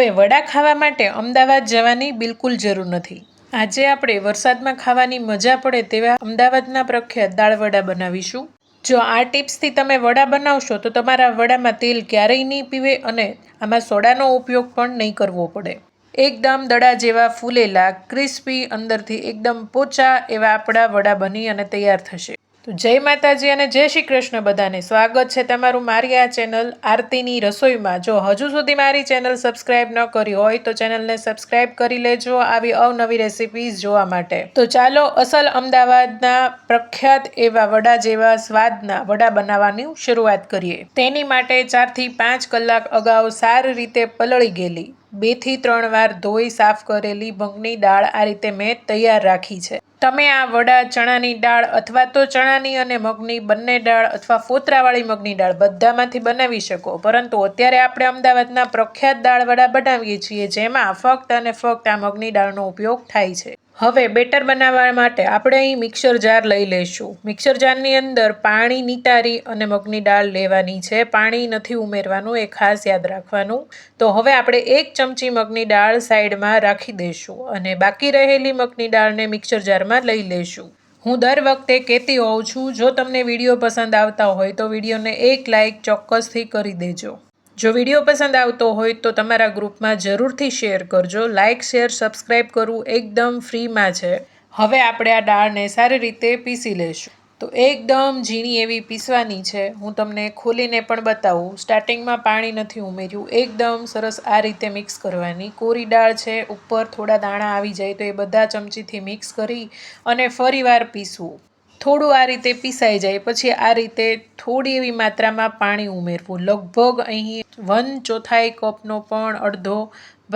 હવે વડા ખાવા માટે અમદાવાદ જવાની બિલકુલ જરૂર નથી। આજે આપણે વરસાદમાં ખાવાની મજા પડે તેવા અમદાવાદના પ્રખ્યાત દાળ વડા બનાવીશું। જો આ ટિપ્સથી તમે વડા બનાવશો તો તમારા વડામાં તેલ ક્યારેય નહીં પીવે અને આમાં સોડાનો ઉપયોગ પણ નહીં કરવો પડે। એકદમ દડા જેવા ફૂલેલા ક્રિસ્પી અંદરથી એકદમ પોચા એવા આપણા વડા બની અને તૈયાર થશે। તો જય માતાજી અને જય શ્રી કૃષ્ણ બધાને। સ્વાગત છે તમારું મારી આ ચેનલ આરતીની રસોઈમાં। જો હજુ સુધી મારી ચેનલ સબસ્ક્રાઇબ ન કરી હોય તો ચેનલને સબસ્ક્રાઇબ કરી લેજો આવી અવનવી રેસિપીઝ જોવા માટે। તો ચાલો અસલ અમદાવાદના પ્રખ્યાત એવા વડા જેવા સ્વાદના વડા બનાવવાની શરૂઆત કરીએ। તેની માટે 4 થી 5 કલાક અગાઉ સારી રીતે પલળી ગયેલી 2 થી 3 વાર ધોઈ સાફ કરેલી મગની દાળ આ રીતે મેં તૈયાર રાખી છે। તમે આ વડા ચણાની દાળ અથવા તો ચણાની અને મગની બંને દાળ અથવા ફોતરાવાળી મગની દાળ બધામાંથી બનાવી શકો, પરંતુ અત્યારે આપણે અમદાવાદના પ્રખ્યાત દાળ વડા બનાવીએ છીએ જેમાં ફક્ત અને ફક્ત આ મગની દાળનો ઉપયોગ થાય છે। હવે બેટર બનાવવા માટે આપણે અહીં મિક્સર જાર લઈ લઈશું। મિક્સર જારની અંદર પાણી નિતારી અને મગની દાળ લેવાની છે, પાણી નથી ઉમેરવાનું, એ ખાસ યાદ રાખવાનું। તો હવે આપણે 1 ચમચી મગની દાળ સાઈડમાં રાખી દઈશું અને બાકી રહેલી મગની દાળને મિક્સર જારમાં લઈ લઈશું। હું દર વખતે કહેતી હોઉં છું, જો તમને વિડીયો પસંદ આવતા હોય તો વિડીયોને 1 લાઇક ચોક્કસથી કરી દેજો। જો વિડીયો પસંદ આવતો હોય તો તમારા ગ્રુપમાં જરૂરથી શેર કરજો। લાઇક શેર સબસ્ક્રાઈબ કરવું એકદમ ફ્રીમાં છે। હવે આપણે આ દાળને સારી રીતે પીસી લઈશું। તો એકદમ ઝીણી એવી પીસવાની છે। હું તમને ખોલીને પણ બતાવું। સ્ટાર્ટિંગમાં પાણી નથી ઉમેર્યું, એકદમ સરસ આ રીતે મિક્સ કરવાની। કોરી દાળ છે, ઉપર થોડા દાણા આવી જાય તો એ બધા ચમચીથી મિક્સ કરી અને ફરીવાર પીસવું। થોડું આ રીતે પીસાઈ જાય પછી આ રીતે થોડી એવી માત્રામાં પાણી ઉમેરવું। લગભગ અહીં 1/4 કપનો પણ અડધો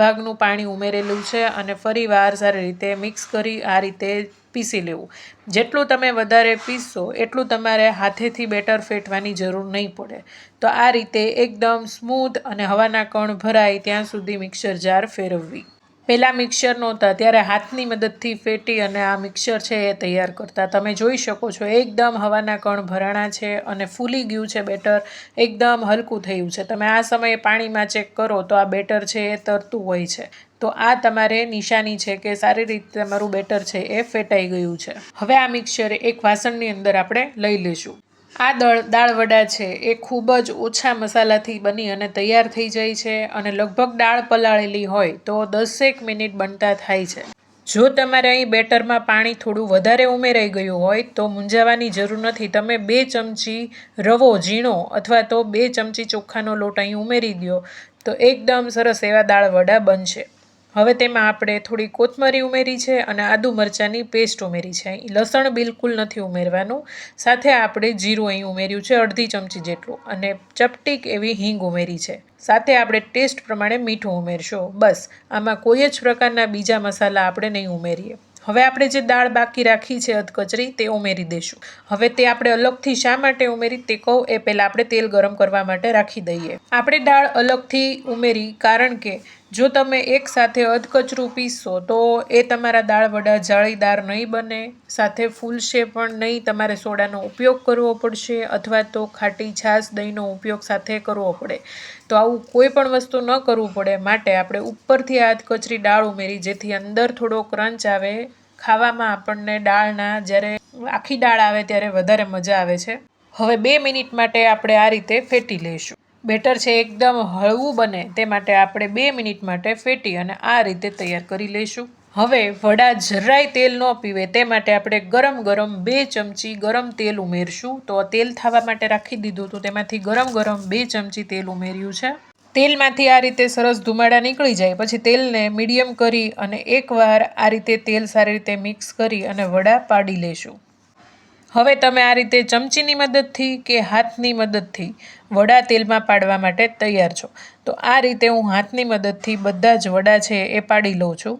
ભાગનું પાણી ઉમેરેલું છે અને ફરીવાર સારી રીતે મિક્સ કરી આ રીતે પીસી લેવું। જેટલું તમે વધારે પીસશો એટલું તમારે હાથેથી બેટર ફેટવાની જરૂર નહીં પડે। તો આ રીતે એકદમ સ્મૂથ અને હવાના કણ ભરાય ત્યાં સુધી મિક્સર જાર ફેરવવી। પહેલાં મિક્સર નહોતા ત્યારે હાથની મદદથી ફેટી અને આ મિક્સર છે એ તૈયાર કરતા। તમે જોઈ શકો છો એકદમ હવાના કણ ભરાણા છે અને ફૂલી ગયું છે બેટર, એકદમ હલકું થયું છે। તમે આ સમયે પાણીમાં ચેક કરો તો આ બેટર છે એ તરતું હોય છે। તો આ તમારે નિશાની છે કે સારી રીતે તમારું બેટર છે એ ફેટાઈ ગયું છે। હવે આ મિક્સર એક વાસણની અંદર આપણે લઈ લઈશું। આ દાળ વડા છે એ ખૂબ જ ઓછા મસાલાથી બની અને તૈયાર થઈ જાય છે અને લગભગ દાળ પલાળેલી હોય તો 10 મિનિટ બનતા થાય છે। જો તમારે અહીં બેટરમાં પાણી થોડું વધારે ઉમેરાઈ ગયું હોય તો મૂંઝાવાની જરૂર નથી। તમે 2 ચમચી રવો ઝીણો અથવા તો 2 ચમચી ચોખાનો લોટ અહીં ઉમેરી દો તો એકદમ સરસ એવા દાળ વડા બનશે। હવે તેમાં આપણે થોડી કોથમરી ઉમેરી છે અને આદુ મરચાંની પેસ્ટ ઉમેરી છે। અહીં લસણ બિલકુલ નથી ઉમેરવાનું। સાથે આપણે જીરું અહીં ઉમેર્યું છે અડધી ચમચી જેટલું અને ચપટીક એવી હિંગ ઉમેરી છે। સાથે આપણે ટેસ્ટ પ્રમાણે મીઠું ઉમેરશું, બસ। આમાં કોઈ જ પ્રકારના બીજા મસાલા આપણે નહીં ઉમેરીએ। હવે આપણે જે દાળ બાકી રાખી છે અધકચરી તે ઉમેરી દઈશું। હવે તે આપણે અલગથી શા માટે ઉમેરી તે કહું એ પહેલાં આપણે તેલ ગરમ કરવા માટે રાખી દઈએ। આપણે દાળ અલગથી ઉમેરી કારણ કે જો તમે એકસાથે અધકચરું પીસશો તો એ તમારા દાળ વડા જાળીદાર નહીં બને, સાથે ફૂલશે પણ નહીં। તમારે સોડાનો ઉપયોગ કરવો પડશે અથવા તો ખાટી છાશ દહીંનો ઉપયોગ સાથે કરવો પડે। તો આવું કોઈ પણ વસ્તુ ન કરવું પડે માટે આપણે ઉપરથી આ અધકચરી દાળ ઉમેરી જેથી અંદર થોડો ક્રંચ આવે। ખાવામાં આપણને દાળના જ્યારે આખી દાળ આવે ત્યારે વધારે મજા આવે છે। હવે 2 મિનિટ માટે આપણે આ રીતે ફેટી લઈશું। બેટર છે એકદમ હળવું બને તે માટે આપણે 2 મિનિટ માટે ફેટી અને આ રીતે તૈયાર કરી લઈશું। હવે વડા જરાય તેલ ન પીવે તે માટે આપણે ગરમ 2 ચમચી ગરમ તેલ ઉમેરશું। તો તેલ થવા માટે રાખી દીધું તો તેમાંથી ગરમ 2 ચમચી તેલ ઉમેર્યું છે। તેલમાંથી આ રીતે સરસ ધુમાડા નીકળી જાય પછી તેલને મીડિયમ કરી અને એકવાર આ રીતે તેલ સારી રીતે મિક્સ કરી અને વડા પાડી લેશું। હવે તમે આ રીતે ચમચીની મદદથી કે હાથની મદદથી વડા તેલમાં પાડવા માટે તૈયાર છો। તો આ રીતે હું હાથની મદદથી બધા જ વડા છે એ પાડી લઉં છું।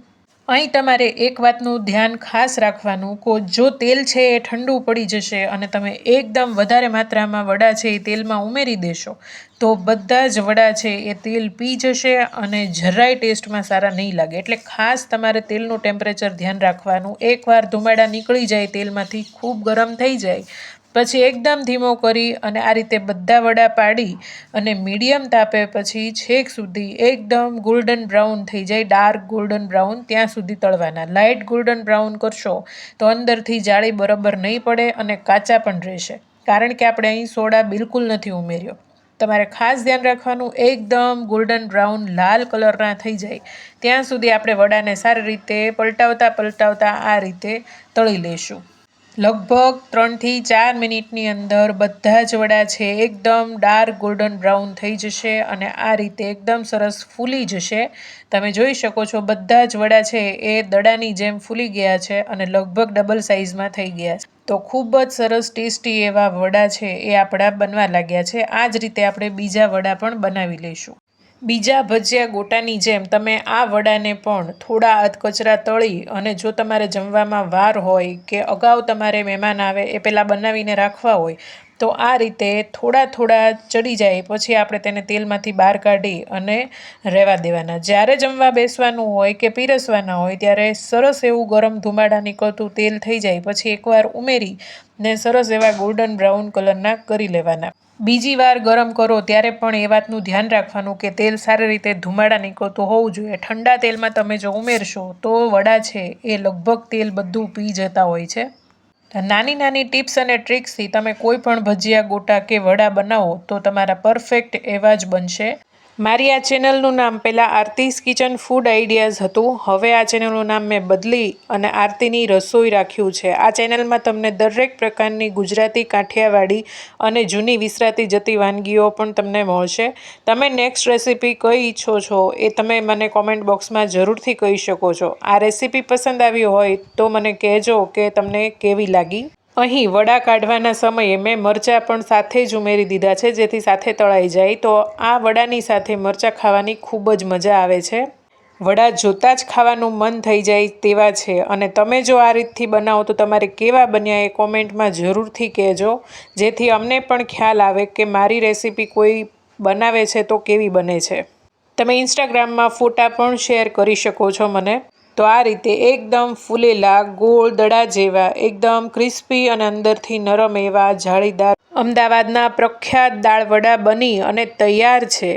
અહીં તમારે એક વાતનું ધ્યાન ખાસ રાખવાનું કે જો તેલ છે એ ઠંડુ પડી જશે અને તમે એકદમ વધારે માત્રામાં વડા છે એ તેલમાં ઉમેરી દેશો તો બધા જ વડા છે એ તેલ પી જશે અને જરાય ટેસ્ટમાં સારા નહીં લાગે। એટલે ખાસ તમારે તેલનું ટેમ્પરેચર ધ્યાન રાખવાનું। એકવાર ધુમાડા નીકળી જાય તેલમાંથી, ખૂબ ગરમ થઈ જાય પછી એકદમ ધીમો કરી અને આ રીતે બધા વડા પાડી અને મીડિયમ તાપે પછી છેક સુધી એકદમ ગોલ્ડન બ્રાઉન થઈ જાય, ડાર્ક ગોલ્ડન બ્રાઉન ત્યાં સુધી તળવાના. લાઇટ ગોલ્ડન બ્રાઉન કરશો તો અંદરથી જાળી બરાબર નહીં પડે અને કાચા પણ રહેશે, કારણ કે આપણે અહીં સોડા બિલકુલ નથી ઉમેર્યો. તમારે ખાસ ધ્યાન રાખવાનું, એકદમ ગોલ્ડન બ્રાઉન લાલ કલરના થઈ જાય ત્યાં સુધી આપણે વડાને સારી રીતે પલટાવતા આ રીતે તળી લઈશું. લગભગ 3 થી 4 મિનિટની અંદર બધા જ વડા છે એકદમ ડાર્ક ગોલ્ડન બ્રાઉન થઈ જશે અને આ રીતે એકદમ સરસ ફૂલી જશે. તમે જોઈ શકો છો બધા જ વડા છે એ દડાની જેમ ફૂલી ગયા છે અને લગભગ ડબલ સાઇઝમાં થઈ ગયા છે. તો ખૂબ જ સરસ ટેસ્ટી એવા વડા છે એ આપણા બનવા લાગ્યા છે. આ જ રીતે આપણે બીજા વડા પણ બનાવી લઈશું. બીજા ભજીયા ગોટાની જેમ તમે આ વડાને પણ થોડા અધકચરા તળી અને જો તમારે જમવામાં વાર હોય કે અગાઉ તમારે મહેમાન આવે એ પહેલાં બનાવીને રાખવા હોય તો આ રીતે થોડા ચડી જાય પછી આપણે તેને તેલમાંથી બહાર કાઢી અને રહેવા દેવાના. જ્યારે જમવા બેસવાનું હોય કે પીરસવાના હોય ત્યારે સરસ એવું ગરમ ધુમાડા નીકળતું તેલ થઈ જાય પછી એકવાર ઉમેરી ને સરસ એવા ગોલ્ડન બ્રાઉન કલરના કરી લેવાના. બીજી વાર ગરમ કરો ત્યારે પણ એ વાતનું ધ્યાન રાખવાનું કે તેલ સારી રીતે ધુમાડા નીકળતું હોવું જોઈએ. ઠંડા તેલમાં તમે જો ઉમેરશો તો વડા છે એ લગભગ તેલ બધું પી જતા હોય છે. નાની ટિપ્સ અને ટ્રિક્સથી તમે કોઈ પણ ભજીયા ગોટા કે વડા બનાવો તો તમારા પરફેક્ટ એવા જ બનશે. મારી આ ચેનલનું નામ પહેલાં આરતીસ કિચન ફૂડ આઈડિયાઝ હતું. હવે આ ચેનલનું નામ મેં બદલી અને આરતીની રસોઈ રાખ્યું છે. આ ચેનલમાં તમને દરેક પ્રકારની ગુજરાતી, કાઠિયાવાડી અને જૂની વિસરાતી જતી વાનગીઓ પણ તમને મળશે. તમે નેક્સ્ટ રેસીપી કઈ ઈચ્છો છો એ તમે મને કોમેન્ટ બોક્સમાં જરૂરથી કહી શકો છો. આ રેસીપી પસંદ આવી હોય તો મને કહેજો કે તમને કેવી લાગી. અહીં વડા કાઢવાના સમયે મેં મરચાં પણ સાથે જ ઉમેરી દીધા છે જેથી સાથે તળાઈ જાય. તો આ વડાની સાથે મરચાં ખાવાની ખૂબ જ મજા આવે છે. વડા જોતાં જ ખાવાનું મન થઈ જાય તેવા છે અને તમે જો આ રીતથી બનાવો તો તમારે કેવા બન્યા એ કોમેન્ટમાં જરૂરથી કહેજો, જેથી અમને પણ ખ્યાલ આવે કે મારી રેસીપી કોઈ બનાવે છે તો કેવી બને છે. તમે ઇન્સ્ટાગ્રામમાં ફોટા પણ શેર કરી શકો છો મને. તો આ રીતે એકદમ ફૂલેલા ગોળ દડા જેવા એકદમ ક્રિસ્પી અને અંદરથી નરમ એવા જાળીદાર અમદાવાદના પ્રખ્યાત દાળ વડા બની અને તૈયાર છે.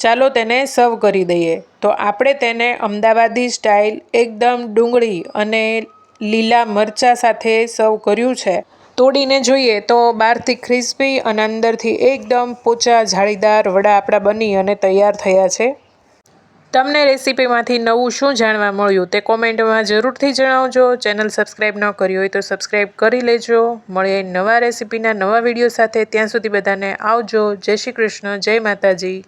ચાલો તેને સર્વ કરી દઈએ. તો આપણે તેને અમદાવાદી સ્ટાઇલ એકદમ ડુંગળી અને લીલા મરચાં સાથે સર્વ કર્યું છે. તોડીને જોઈએ તો બહારથી ક્રિસ્પી અને અંદરથી એકદમ પોચા જાળીદાર વડા આપણા બની અને તૈયાર થયા છે. તમને રેસીપીમાંથી નવું શું જાણવા મળ્યું તે કોમેન્ટમાં જરૂરથી જણાવજો. ચેનલ સબસ્ક્રાઈબ ન કરી હોય તો સબસ્ક્રાઈબ કરી લેજો. મળીએ નવા રેસીપીના નવા વિડીયો સાથે. ત્યાં સુધી બધાને આવજો. જય શ્રી કૃષ્ણ, જય માતાજી.